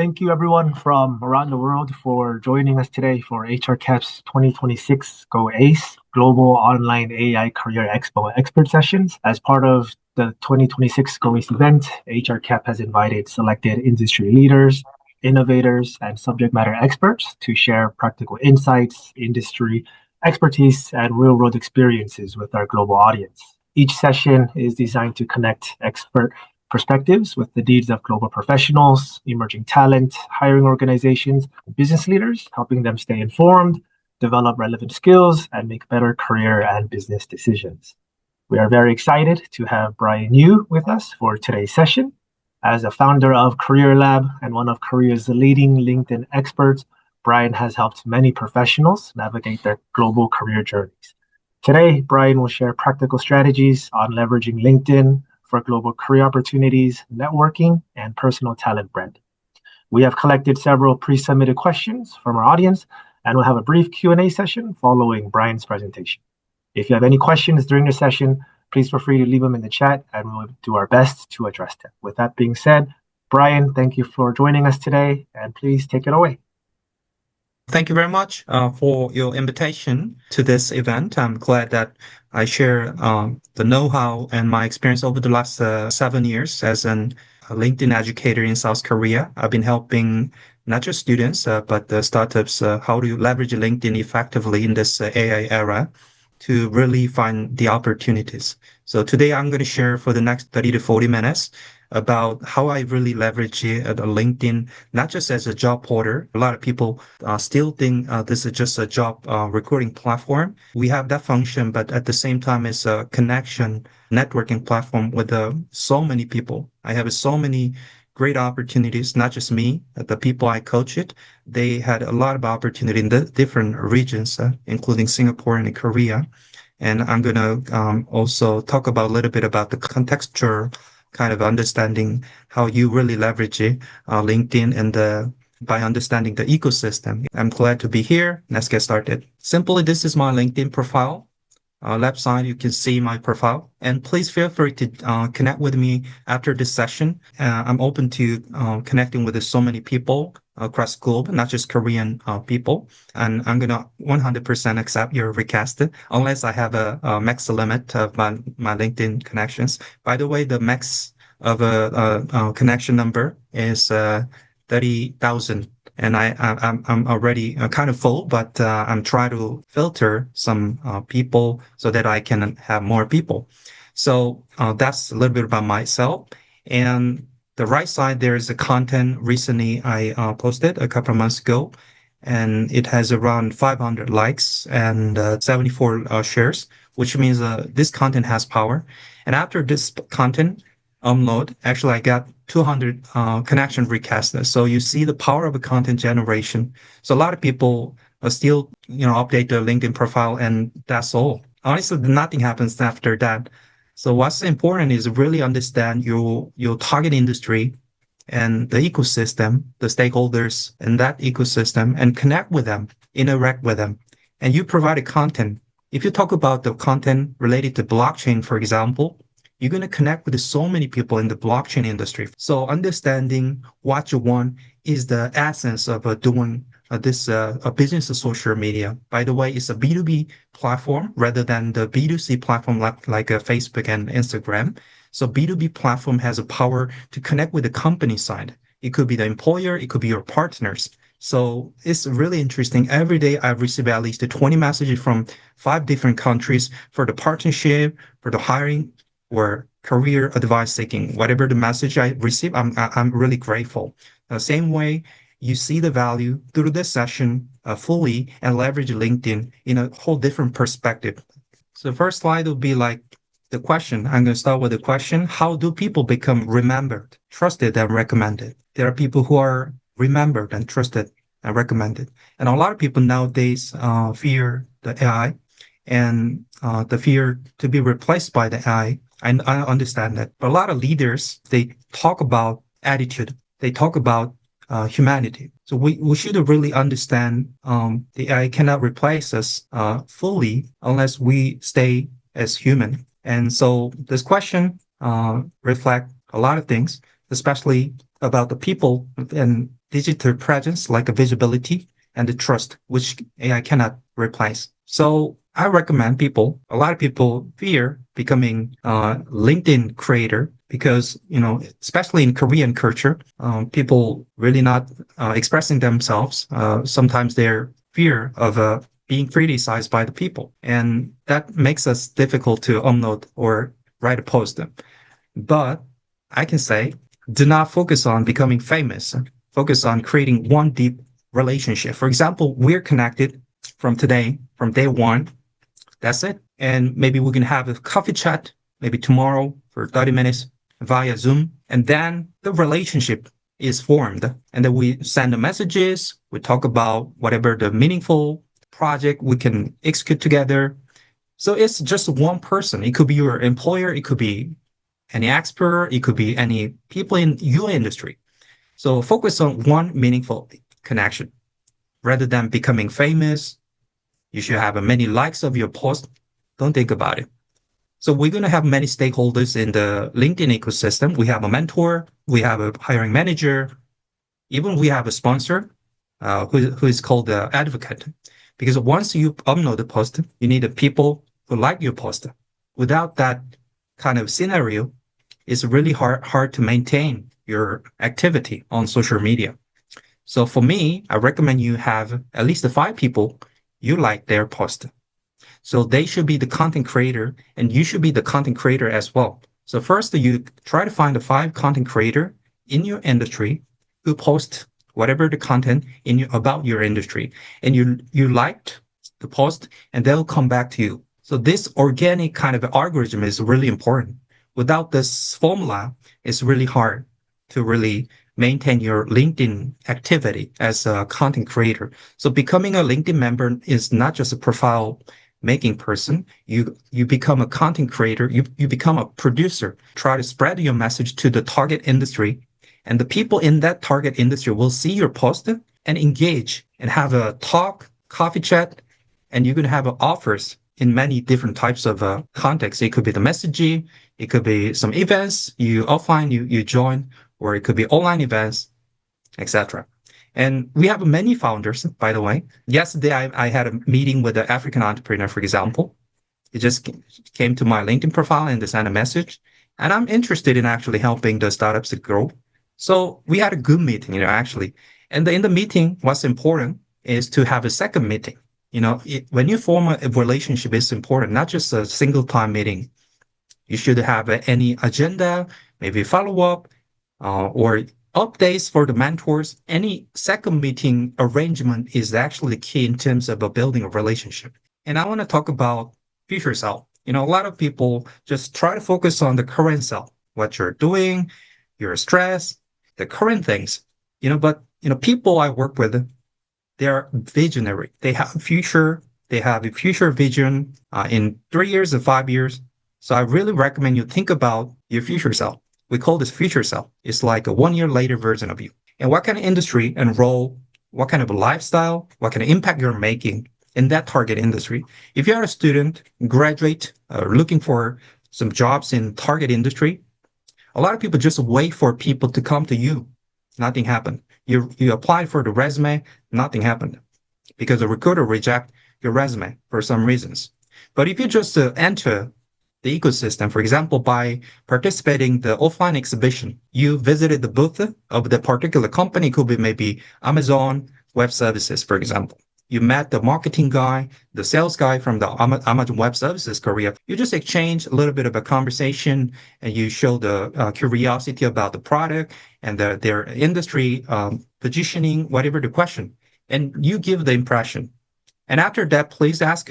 Thank you everyone from around the world for joining us today for HRCAP's 2026 Go ACE Global Online AI Career Expo Expert Sessions. As part of the 2026 Go ACE event, HRCAP has invited selected industry leaders, innovators, and subject matter experts to share practical insights, industry expertise, and real-world experiences with our global audience. Each session is designed to connect expert perspectives with the needs of global professionals, emerging talent, hiring organizations, business leaders, helping them stay informed, develop relevant skills, and make better career and business decisions. We are very excited to have Brian Yu with us for today's session. As a founder of Career Lab and one of Korea's leading LinkedIn experts, Brian has helped many professionals navigate their global career journeys. Today, Brian will share practical strategies on leveraging LinkedIn for global career opportunities, networking, and personal talent brand. We have collected several pre-submitted questions from our audience, and we'll have a brief Q&A session following Brian's presentation. If you have any questions during the session, please feel free to leave them in the chat, and we'll do our best to address them. With that being said, Brian, thank you for joining us today, and please take it away. Thank you very much for your invitation to this event. I'm glad that I share the know-how and my experience over the last 7 years as a LinkedIn educator in South Korea. I've been helping not just students, but the startups how to leverage LinkedIn effectively in this AI era to really find the opportunities. So today I'm going to share for the next 30 to 40 minutes about how I really leverage LinkedIn, not just as a job portal. A lot of people still think this is just a job recruiting platform. We have that function, but at the same time, it's a connection networking platform with so many people. I have so many great opportunities, not just me, the people I coach it. They had a lot of opportunity in the different regions, including Singapore and Korea. And I'm going to also talk about a little bit about the contextual kind of understanding how you really leverage LinkedIn and by understanding the ecosystem. I'm glad to be here. Let's get started. Simply, this is my LinkedIn profile. Left side, you can see my profile. And please feel free to connect with me after this session. I'm open to connecting with so many people across the globe, not just Korean people. And I'm going to 100% accept your request unless I have a max limit of my LinkedIn connections. By the way, the max of a connection number is 30,000. And I'm already kind of full, but I'm trying to filter some people so that I can have more people. So that's a little bit about myself. And the right side, there is a content recently I posted a couple of months ago, and it has around 500 likes and 74 shares, which means this content has power. And after this content upload, actually I got 200 connection requests. So you see the power of a content generation. So a lot of people still, update their LinkedIn profile, and that's all. Honestly, nothing happens after that. So what's important is really understand your target industry and the ecosystem, the stakeholders in that ecosystem, and connect with them, interact with them. And you provide a content. If you talk about the content related to blockchain, for example, you're going to connect with so many people in the blockchain industry. So understanding what you want is the essence of doing this a business of social media. By the way, it's a B2B platform rather than the B2C platform like Facebook and Instagram. So B2B platform has a power to connect with the company side. It could be the employer, it could be your partners. So it's really interesting. Every day I receive at least 20 messages from 5 different countries for the partnership, for the hiring, or career advice seeking. Whatever the message I receive, I'm really grateful. The same way you see the value through this session fully and leverage LinkedIn in a whole different perspective. So the first slide will be like the question. I'm going to start with the question. How do people become remembered, trusted, and recommended? There are people who are remembered and trusted and recommended. And a lot of people nowadays fear the AI and the fear to be replaced by the AI. I understand that. But a lot of leaders, they talk about attitude. They talk about humanity. So we should really understand the AI cannot replace us fully unless we stay as human. And so this question reflects a lot of things, especially about the people and digital presence, like a visibility and the trust, which AI cannot replace. So I recommend people, a lot of people fear becoming a LinkedIn creator because, especially in Korean culture, people really not expressing themselves. Sometimes they're fear of being criticized by the people. And that makes us difficult to upload or write a post. But I can say, do not focus on becoming famous. Focus on creating one deep relationship. For example, we're connected from today, from day one. That's it. And maybe we can have a coffee chat, maybe tomorrow for 30 minutes via Zoom. And then the relationship is formed. And then we send the messages. We talk about whatever the meaningful project we can execute together. So it's just one person. It could be your employer. It could be any expert. It could be any people in your industry. So focus on one meaningful connection rather than becoming famous. You should have many likes of your post. Don't think about it. So we're going to have many stakeholders in the LinkedIn ecosystem. We have a mentor, we have a hiring manager, even we have a sponsor who is called the advocate. Because once you upload the post, you need the people who like your post. Without that kind of scenario, it's really hard to maintain your activity on social media. So for me, I recommend you have at least 5 people you like their post. So they should be the content creator and you should be the content creator as well. So first you try to find the 5 content creator in your industry who post whatever the content about your industry and you liked the post and they'll come back to you. So this organic kind of algorithm is really important. Without this formula, it's really hard to really maintain your LinkedIn activity as a content creator. So becoming a LinkedIn member is not just a profile making person. You become a content creator. You become a producer. Try to spread your message to the target industry. And the people in that target industry will see your post and engage and have a talk, coffee chat, and you're going to have offers in many different types of contexts. It could be the messaging, it could be some events you offline you join, or it could be online events, etc. And we have many founders, by the way. Yesterday, I had a meeting with an African entrepreneur, for example. He just came to my LinkedIn profile and they sent a message. And I'm interested in actually helping the startups to grow. So we had a good meeting, actually. And in the meeting, what's important is to have a second meeting. When you form a relationship, it's important, not just a single time meeting. You should have any agenda, maybe follow up, or updates for the mentors. Any second meeting arrangement is actually key in terms of building a relationship. And I want to talk about future self. A lot of people just try to focus on the current self, what you're doing, your stress, the current things. But people I work with, they're visionary. They have a future. They have a future vision in 3 years or 5 years. So I really recommend you think about your future self. We call this future self. It's like a 1 year later version of you. And what kind of industry and role, what kind of lifestyle, what kind of impact you're making in that target industry. If you're a student, graduate, looking for some jobs in target industry, a lot of people just wait for people to come to you. Nothing happened. You applied for the resume, nothing happened because the recruiter reject your resume for some reasons. But if you just enter the ecosystem, for example, by participating the offline exhibition, you visited the booth of the particular company, could be maybe Amazon Web Services, for example. You met the marketing guy, the sales guy from the Amazon Web Services Korea. You just exchange a little bit of a conversation and you show the curiosity about the product and their industry positioning, whatever the question. And you give the impression. And after that, please ask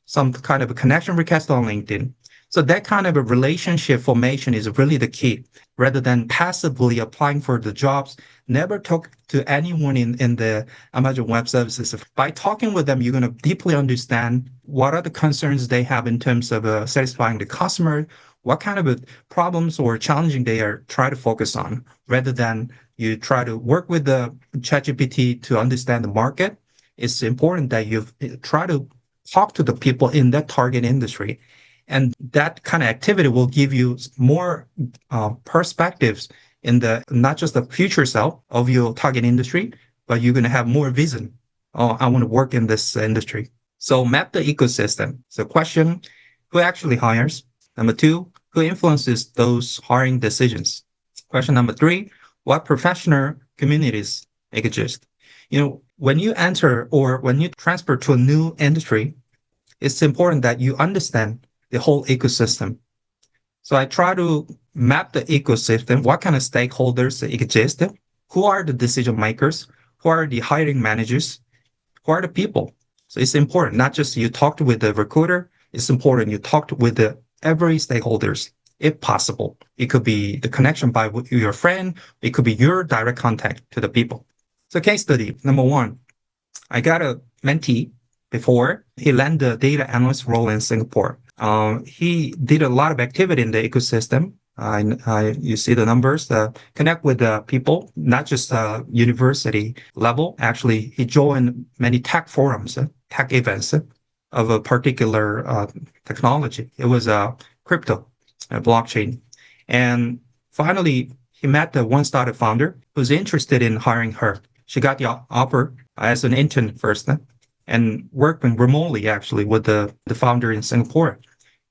some kind of a connection request on LinkedIn. So that kind of a relationship formation is really the key. Rather than passively applying for the jobs, never talk to anyone in the Amazon Web Services. By talking with them, you're going to deeply understand what are the concerns they have in terms of satisfying the customer, what kind of problems or challenging they are trying to focus on, rather than you try to work with the ChatGPT to understand the market. It's important that you try to talk to the people in that target industry. And that kind of activity will give you more perspectives in the not just the future self of your target industry, but you're going to have more vision. Oh, I want to work in this industry. So map the ecosystem. So question, who actually hires? Number two, who influences those hiring decisions? Question number three, what professional communities exist? When you enter or when you transfer to a new industry, it's important that you understand the whole ecosystem. So I try to map the ecosystem, what kind of stakeholders exist, who are the decision makers, who are the hiring managers, who are the people. So it's important, not just you talked with the recruiter, it's important you talked with the every stakeholders, if possible. It could be the connection by your friend, it could be your direct contact to the people. So case study, number one, I got a mentee before. He landed the data analyst role in Singapore. He did a lot of activity in the ecosystem. You see the numbers, connect with the people, not just university level. Actually, he joined many tech forums, tech events of a particular technology. It was crypto, blockchain. And finally, he met the one startup founder who's interested in hiring her. She got the offer as an intern first and working remotely actually with the founder in Singapore.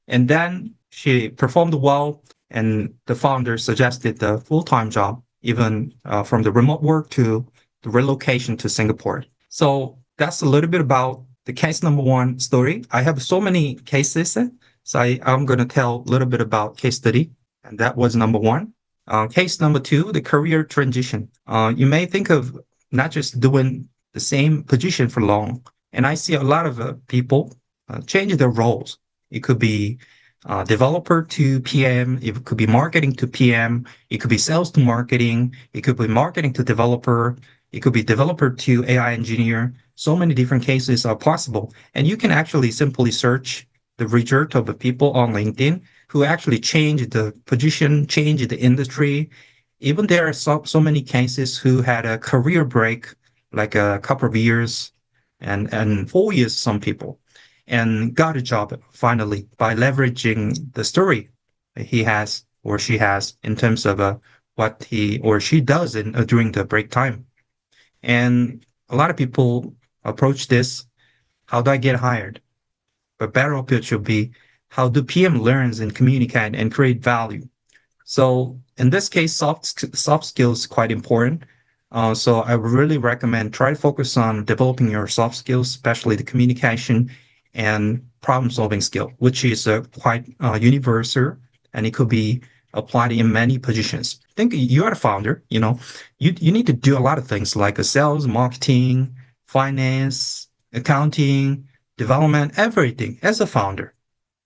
And then she performed well, and the founder suggested the full-time job, even from the remote work to the relocation to Singapore. So that's a little bit about the case number one story. I have so many cases, so I'm going to tell a little bit about case study, and that was number one. Case number two, the career transition. You may think of not just doing the same position for long. And I see a lot of people change their roles. It could be developer to PM. It could be marketing to PM. It could be sales to marketing. It could be marketing to developer. It could be developer to AI engineer. So many different cases are possible. And you can actually simply search the result of the people on LinkedIn who actually change the position, change the industry. Even there are so many cases who had a career break, like a couple of years and 4 years, some people, and got a job finally by leveraging the story he has or she has in terms of what he or she does during the break time. And a lot of people approach this, how do I get hired? But better approach should be, how do PM learns and communicate and create value? So in this case, soft skills is quite important. So I really recommend try to focus on developing your soft skills, especially the communication and problem solving skill, which is quite universal and it could be applied in many positions. I think you are a founder, you need to do a lot of things like sales, marketing, finance, accounting, development, everything as a founder.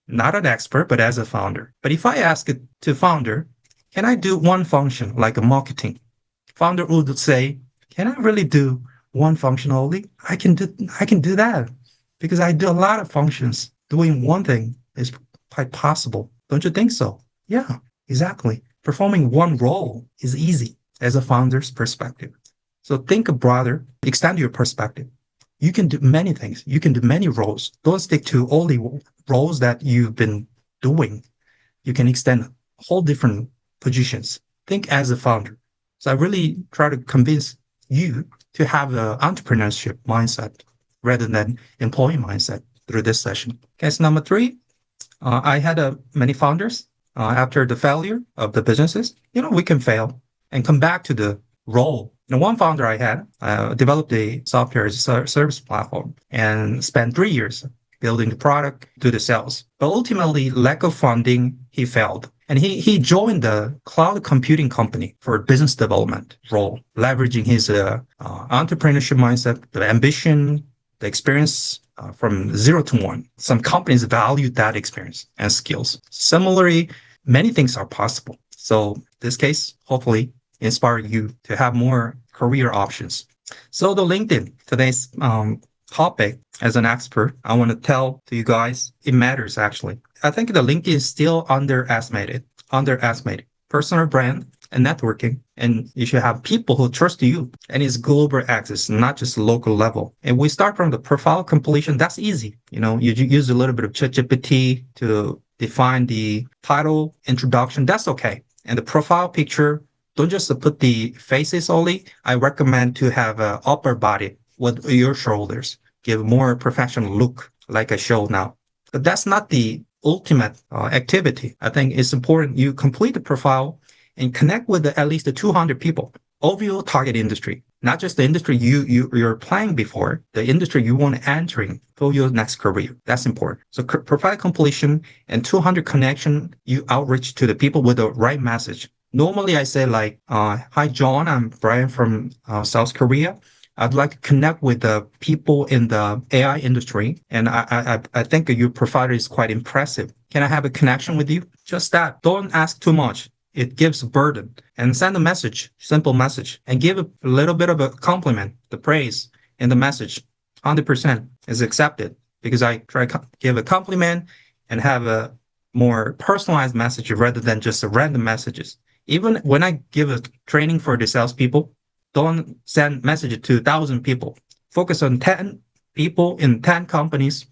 Not an expert, but as a founder. But if I ask it to founder, can I do one function like a marketing? Founder would say, can I really do one function only? I can do that because I do a lot of functions. Doing one thing is quite possible. Don't you think so? Yeah, exactly. Performing one role is easy as a founder's perspective. So think broader, extend your perspective. You can do many things. You can do many roles. Don't stick to only roles that you've been doing. You can extend whole different positions. Think as a founder. So I really try to convince you to have an entrepreneurship mindset rather than employee mindset through this session. Case number three, I had many founders after the failure of the businesses. We can fail and come back to the role. One founder I had developed a software as a service platform and spent 3 years building the product, do the sales. But ultimately, lack of funding, he failed. And he joined the cloud computing company for business development role, leveraging his entrepreneurship mindset, the ambition, the experience from 0 to 1. Some companies value that experience and skills. Similarly, many things are possible. So this case, hopefully, inspire you to have more career options. So the LinkedIn, today's topic as an expert, I want to tell to you guys, it matters actually. I think the LinkedIn is still underestimated. Personal brand and networking. And you should have people who trust you. And it's global access, not just local level. And we start from the profile completion. That's easy. You use a little bit of ChatGPT to define the title, introduction. That's okay. And the profile picture, don't just put the faces only. I recommend to have a upper body with your shoulders, give more professional look like I show now. But that's not the ultimate activity. I think it's important you complete the profile and connect with at least the 200 people of your target industry, not just the industry you're playing before, the industry you want to entering for your next career. That's important. So profile completion and 200 connection, you outreach to the people with the right message. Normally, I say like, "Hi, John. I'm Brian from South Korea. I'd like to connect with the people in the AI industry, and I think your profile is quite impressive. Can I have a connection with you?" Just that. Don't ask too much. It gives a burden. And send a message, simple message, and give a little bit of a compliment, the praise in the message. 100% is accepted because I try to give a compliment and have a more personalized message rather than just a random messages. Even when I give a training for the salespeople, don't send messages to 1,000 people. Focus on 10 people in 10 companies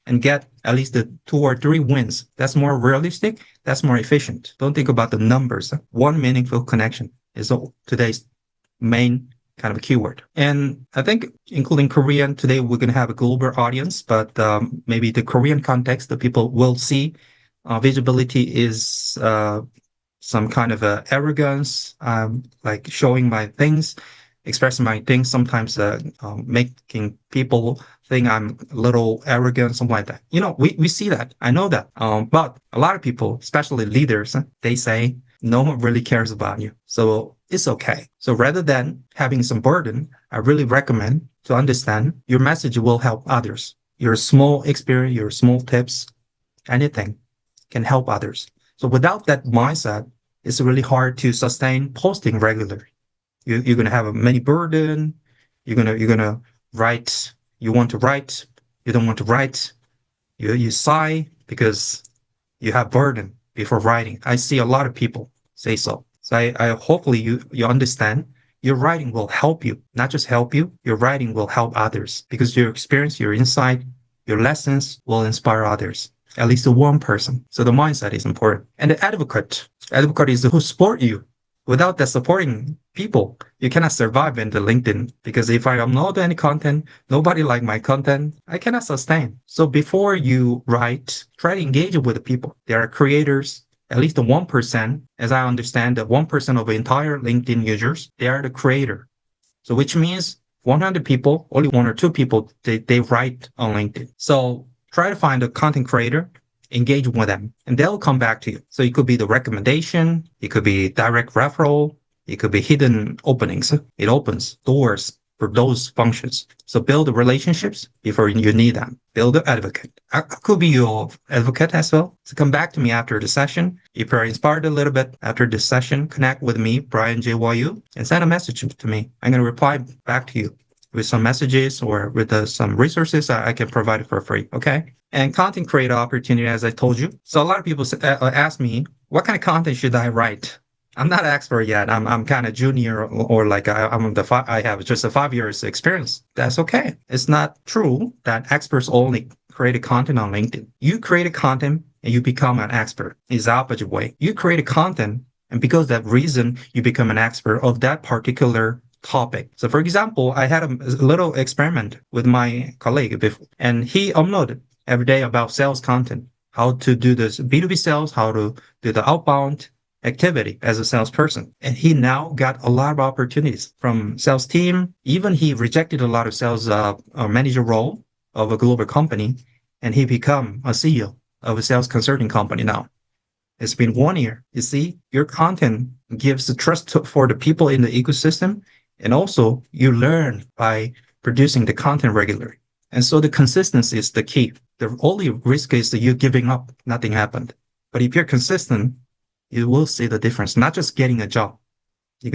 and get at least the 2 or 3 wins. That's more realistic. That's more efficient. Don't think about the numbers. One meaningful connection is today's main kind of keyword. And I think including Korean today, we're going to have a global audience, but maybe the Korean context that people will see visibility is some kind of arrogance, like showing my things, expressing my things, sometimes making people think I'm a little arrogant, something like that. We see that. I know that. But a lot of people, especially leaders, they say no one really cares about you. So it's okay. So rather than having some burden, I really recommend to understand your message will help others. Your small experience, your small tips, anything can help others. So without that mindset, it's really hard to sustain posting regularly. You're gonna have a many burden. You're gonna write. You want to write. You don't want to write. You sigh because you have burden before writing. I see a lot of people say so. So I hopefully you understand your writing will help you, not just help you, your writing will help others because your experience, your insight, your lessons will inspire others, at least one person. So the mindset is important. And the advocate is who support you. Without the supporting people, you cannot survive in the LinkedIn because if I upload any content, nobody like my content, I cannot sustain. So before you write, try to engage with the people. There are creators, at least the 1%, as I understand, the 1% of the entire LinkedIn users, they are the creator. So which means 100 people, only 1 or 2 people, they write on LinkedIn. So try to find a content creator, engage with them, and they'll come back to you. So it could be the recommendation, it could be direct referral, it could be hidden openings. It opens doors for those functions. So build the relationships before you need them. Build the advocate. I could be your advocate as well. So come back to me after the session. If you're inspired a little bit after this session, connect with me, Brian JYU, and send a message to me. I'm going to reply back to you with some messages or with some resources I can provide for free. Okay. And content creator opportunity, as I told you. So a lot of people ask me, what kind of content should I write? I'm not an expert yet. I'm kind of junior or like I have just a 5 years experience. That's okay. It's not true that experts only create content on LinkedIn. You create a content and you become an expert. It's the opposite way. You create a content and because of that reason, you become an expert of that particular topic. So for example, I had a little experiment with my colleague before, and he uploaded every day about sales content, how to do this B2B sales, how to do the outbound activity as a salesperson. And he now got a lot of opportunities from sales team. Even he rejected a lot of sales manager role of a global company, and he become a CEO of a sales consulting company now. It's been 1 year. You see, your content gives the trust for the people in the ecosystem. And also you learn by producing the content regularly. And so the consistency is the key. The only risk is that you giving up, nothing happened. But if you're consistent, you will see the difference, not just getting a job. You're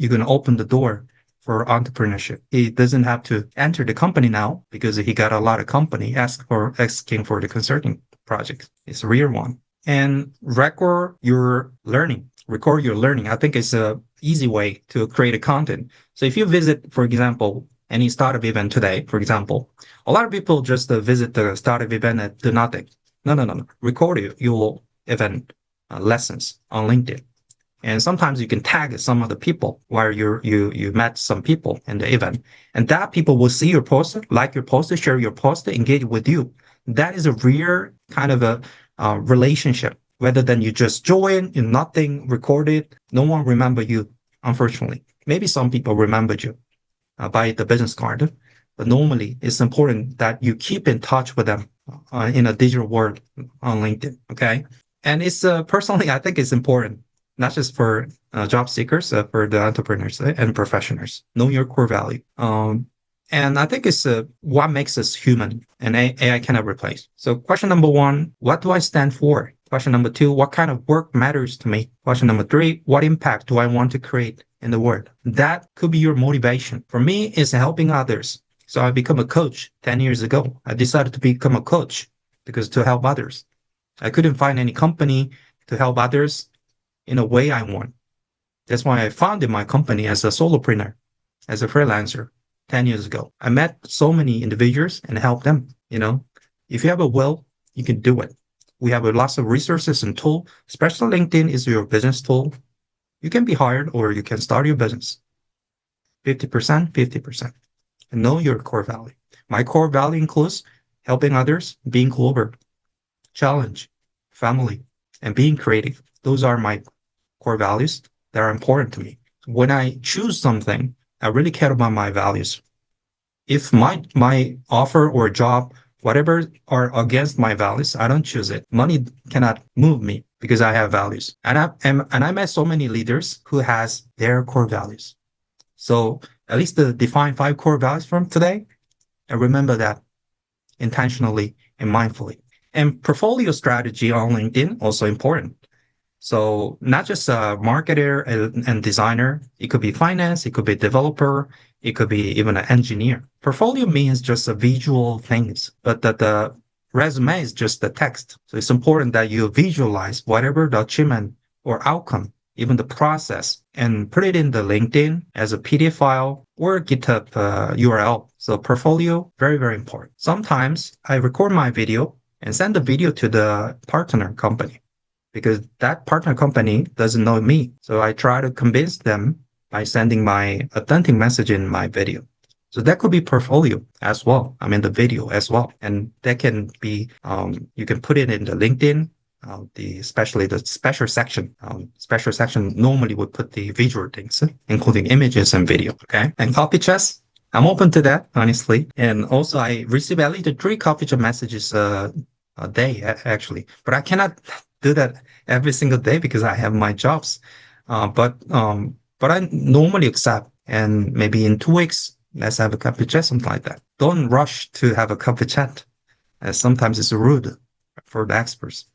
gonna open the door for entrepreneurship. He doesn't have to enter the company now because he got a lot of company asking for the consulting project. It's a real one. And record your learning. Record your learning. I think it's a easy way to create a content. So if you visit, for example, any startup event today, for example, a lot of people just visit the startup event and do nothing. No. Record your event lessons on LinkedIn. And sometimes you can tag some of the people where you met some people in the event. And that people will see your post, like your post, share your post, engage with you. That is a real kind of a relationship, rather than you just join and nothing recorded. No one remember you, unfortunately. Maybe some people remembered you by the business card, but normally it's important that you keep in touch with them in a digital world on LinkedIn. Okay. And it's personally, I think it's important, not just for job seekers, for the entrepreneurs and professionals. Know your core value. And I think it's what makes us human, and AI cannot replace. So question number one, what do I stand for? Question number two, what kind of work matters to me? Question number three, what impact do I want to create in the world? That could be your motivation. For me, it's helping others. So I become a coach 10 years ago. I decided to become a coach because to help others. I couldn't find any company to help others in a way I want. That's why I founded my company as a solopreneur, as a freelancer 10 years ago. I met so many individuals and helped them. If you have a will, you can do it. We have lots of resources and tools, especially LinkedIn is your business tool. You can be hired or you can start your business. 50%, 50%. And know your core value. My core value includes helping others, being clever, challenge, family, and being creative. Those are my core values that are important to me. When I choose something, I really care about my values. If my offer or job, whatever are against my values, I don't choose it. Money cannot move me because I have values. And I met so many leaders who has their core values. So at least define 5 core values from today and remember that intentionally and mindfully. And portfolio strategy on LinkedIn also important. So not just a marketer and designer, it could be finance, it could be developer, it could be even an engineer. Portfolio means just a visual things, but the resume is just the text. So it's important that you visualize whatever the achievement or outcome, even the process, and put it in the LinkedIn as a PDF file or GitHub URL. So portfolio, very, very important. Sometimes I record my video and send the video to the partner company because that partner company doesn't know me. So I try to convince them by sending my authentic message in my video. So that could be portfolio as well. I mean, the video as well. And that can be, you can put it in the LinkedIn, especially the special section. Special section normally would put the visual things, including images and video. Okay. And copy chats. I'm open to that, honestly. And also I receive at least 3 copy chat messages, a day actually, but I cannot do that every single day because I have my jobs. But I normally accept, and maybe in 2 weeks, let's have a coffee chat, something like that. Don't rush to have a coffee chat, as sometimes it's rude for the experts.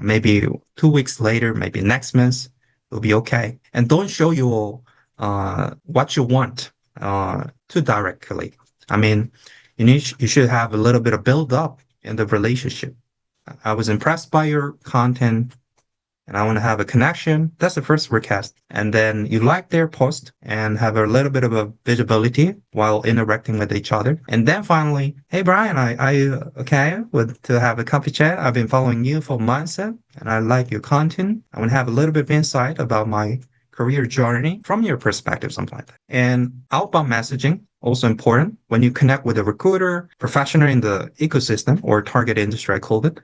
Maybe 2 weeks later, maybe next month will be okay. And don't show you what you want too directly. I mean, you should have a little bit of build up in the relationship. I was impressed by your content and I want to have a connection. That's the first request. And then you like their post and have a little bit of a visibility while interacting with each other. And then finally, hey, Brian, I okay with to have a coffee chat. I've been following you for months and I like your content. I want to have a little bit of insight about my career journey from your perspective, something like that. And outbound messaging, also important when you connect with a recruiter, professional in the ecosystem or target industry, I called it.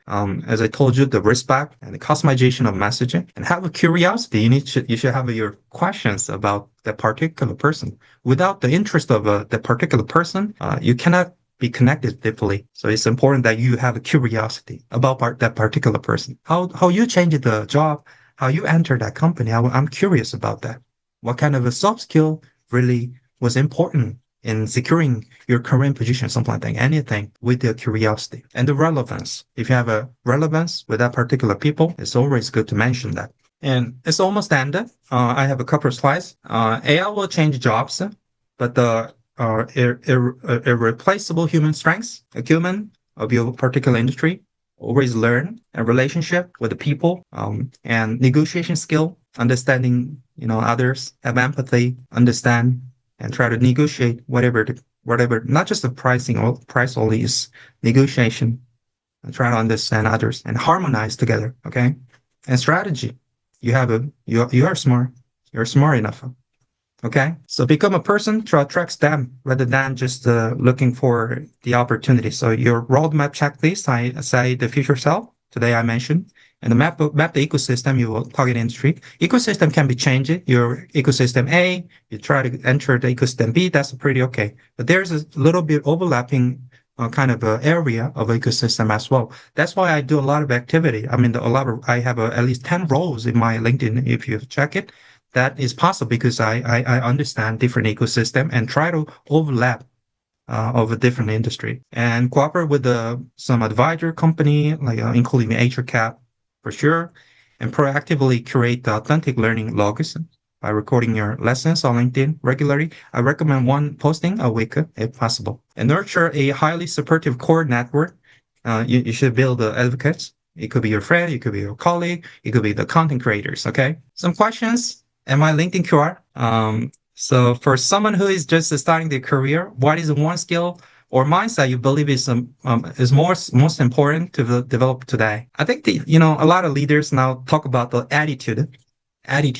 As I told you, the respect and the customization of messaging and have a curiosity. You should have your questions about that particular person. Without the interest of that particular person, you cannot be connected deeply. So it's important that you have a curiosity about that particular person. How you changed the job, how you entered that company. I'm curious about that. What kind of a soft skill really was important in securing your current position, something like that, anything with the curiosity and the relevance. If you have a relevance with that particular people, it's always good to mention that. And it's almost ended. I have a couple of slides. AI will change jobs, but the irreplaceable human strengths, acumen of your particular industry, always learn a relationship with the people, and negotiation skill, understanding, others, have empathy, understand and try to negotiate whatever, not just the pricing or price only is negotiation and try to understand others and harmonize together. Okay. And strategy. you are smart. You're smart enough. Okay. So become a person to attract them rather than just looking for the opportunity. So your roadmap checklist, I say the future self. Today I mentioned, and the map the ecosystem you will target industry. Ecosystem can be changed. Your ecosystem A, you try to enter the ecosystem B. That's pretty okay. But there's a little bit overlapping kind of area of ecosystem as well. That's why I do a lot of activity. I mean, I have at least 10 roles in my LinkedIn. If you check it, that is possible because I understand different ecosystem and try to overlap of a different industry and cooperate with some advisor company, like including HR for sure, and proactively create the authentic learning logs by recording your lessons on LinkedIn regularly. I recommend one posting a week if possible, and nurture a highly supportive core network. You should build advocates. It could be your friend, it could be your colleague, it could be the content creators. Okay. Some questions and my LinkedIn QR. So for someone who is just starting their career, what is one skill or mindset you believe is most important to develop today? I think a lot of leaders now talk about the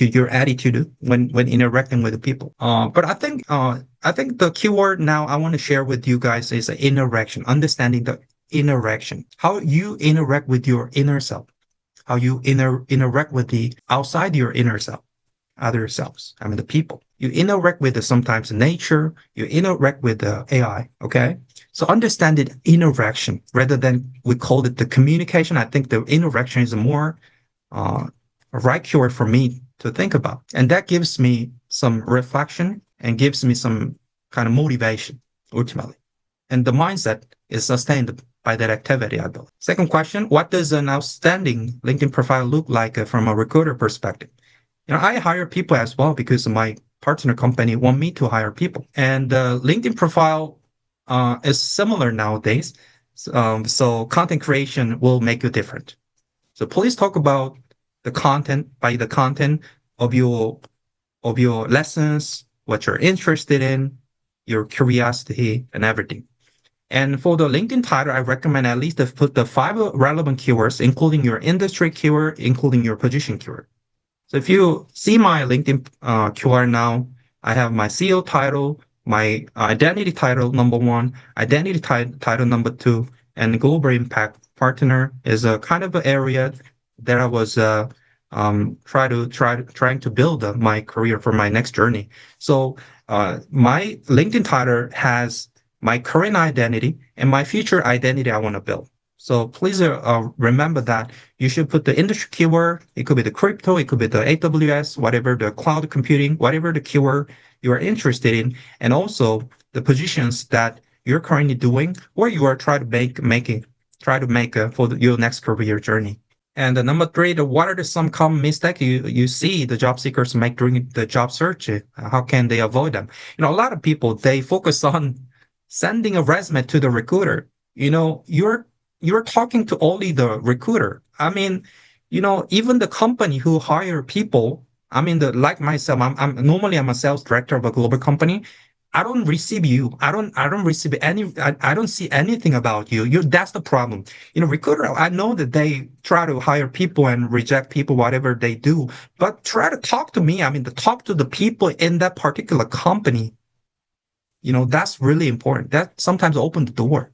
your attitude when interacting with the people. But I think the keyword now I want to share with you guys is interaction, understanding the interaction, how you interact with your inner self, how you interact with the outside your inner self, other selves. I mean, the people. You interact with sometimes nature, you interact with the AI. Okay. So understand the interaction rather than we call it the communication. I think the interaction is a more uh, right keyword for me to think about. And that gives me some reflection and gives me some kind of motivation ultimately. And the mindset is sustained by that activity, I believe. Second question, what does an outstanding LinkedIn profile look like from a recruiter perspective? I hire people as well because my partner company want me to hire people. And the LinkedIn profile is similar nowadays. So content creation will make you different. So please talk about the content of your lessons, what you're interested in, your curiosity, and everything. And for the LinkedIn title, I recommend at least to put the 5 relevant keywords, including your industry keyword, including your position keyword. So if you see my LinkedIn QR now, I have my CEO title, my identity title number one, identity title number two, and global impact partner is a kind of an area that I was trying to build my career for my next journey. So my LinkedIn title has my current identity and my future identity I want to build. So please remember that you should put the industry keyword. It could be the crypto, it could be the AWS, whatever the cloud computing, whatever the keyword you are interested in, and also the positions that you're currently doing or you are try to make for your next career journey. And number three, what are some common mistakes you see the job seekers make during the job search? How can they avoid them? A lot of people, they focus on sending a resume to the recruiter. You're talking to only the recruiter. I mean, even the company who hire people, I mean, like myself, I'm a sales director of a global company. I don't receive you. I don't receive I don't see anything about you. That's the problem. Recruiter, I know that they try to hire people and reject people, whatever they do, but try to talk to me. I mean, to talk to the people in that particular company. That's really important. That sometimes open the door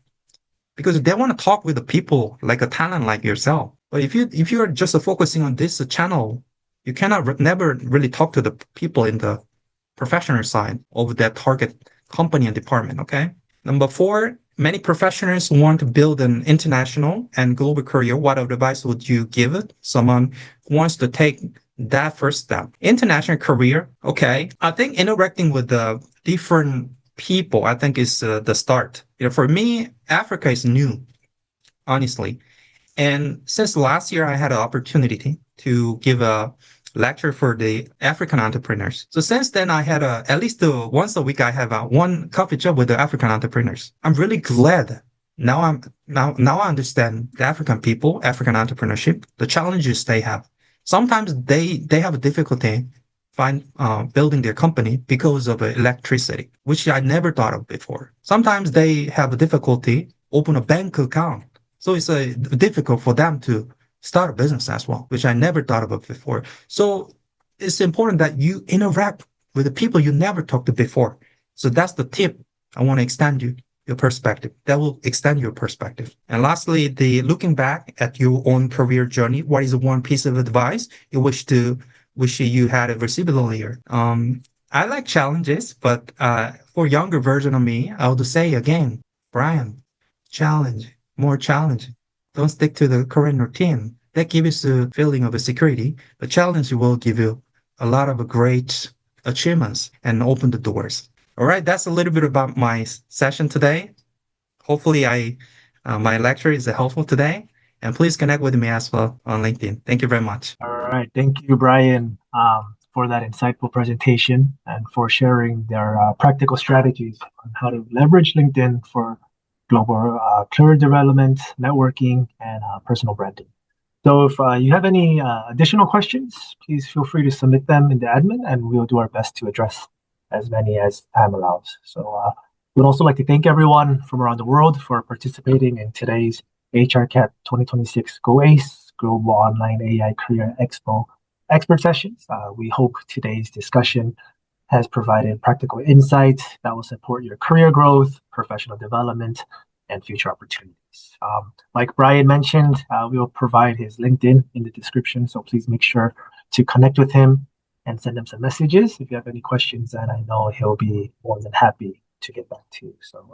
because they want to talk with the people like a talent like yourself. But if you're just focusing on this channel, you never really talk to the people in the professional side of that target company and department. Okay. Number four, many professionals want to build an international and global career. What advice would you give someone who wants to take that first step? International career. Okay. I think interacting with the different people, I think is the start. For me, Africa is new, honestly. And since last year, I had an opportunity to give a lecture for the African entrepreneurs. So since then, I had at least once a week, I have one coffee chat with the African entrepreneurs. I'm really glad. Now I understand the African people, African entrepreneurship, the challenges they have. Sometimes they have a difficulty building their company because of electricity, which I never thought of before. Sometimes they have a difficulty open a bank account, so it's difficult for them to start a business as well, which I never thought about before. So it's important that you interact with the people you never talked to before. So that's the tip. I want to extend your perspective. That will extend your perspective. And lastly, the looking back at your own career journey, what is one piece of advice you wish you had received earlier? I like challenges, but for younger version of me, I would say again, Brian, challenge, more challenge. Don't stick to the current routine. That gives you a feeling of a security. The challenge will give you a lot of great achievements and open the doors. All right, that's a little bit about my session today. Hopefully, my lecture is helpful today. And please connect with me as well on LinkedIn. Thank you very much. All right. Thank you, Brian, for that insightful presentation and for sharing their practical strategies on how to leverage LinkedIn for global career development, networking, and personal branding. So if you have any additional questions, please feel free to submit them in the admin, and we'll do our best to address as many as time allows. So we'd also like to thank everyone from around the world for participating in today's HRCAT 2026 Go Ace Global Online AI Career Expo expert sessions. We hope today's discussion has provided practical insight that will support your career growth, professional development, and future opportunities. Like Brian mentioned, we will provide his LinkedIn in the description, so please make sure to connect with him and send him some messages if you have any questions, and I know he'll be more than happy to get back to you. So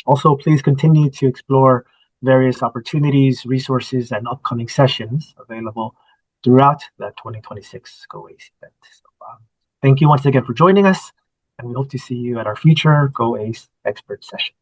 also, please continue to explore various opportunities, resources, and upcoming sessions available throughout the 2026 Go Ace event. So, thank you once again for joining us, and we hope to see you at our future Go Ace expert sessions.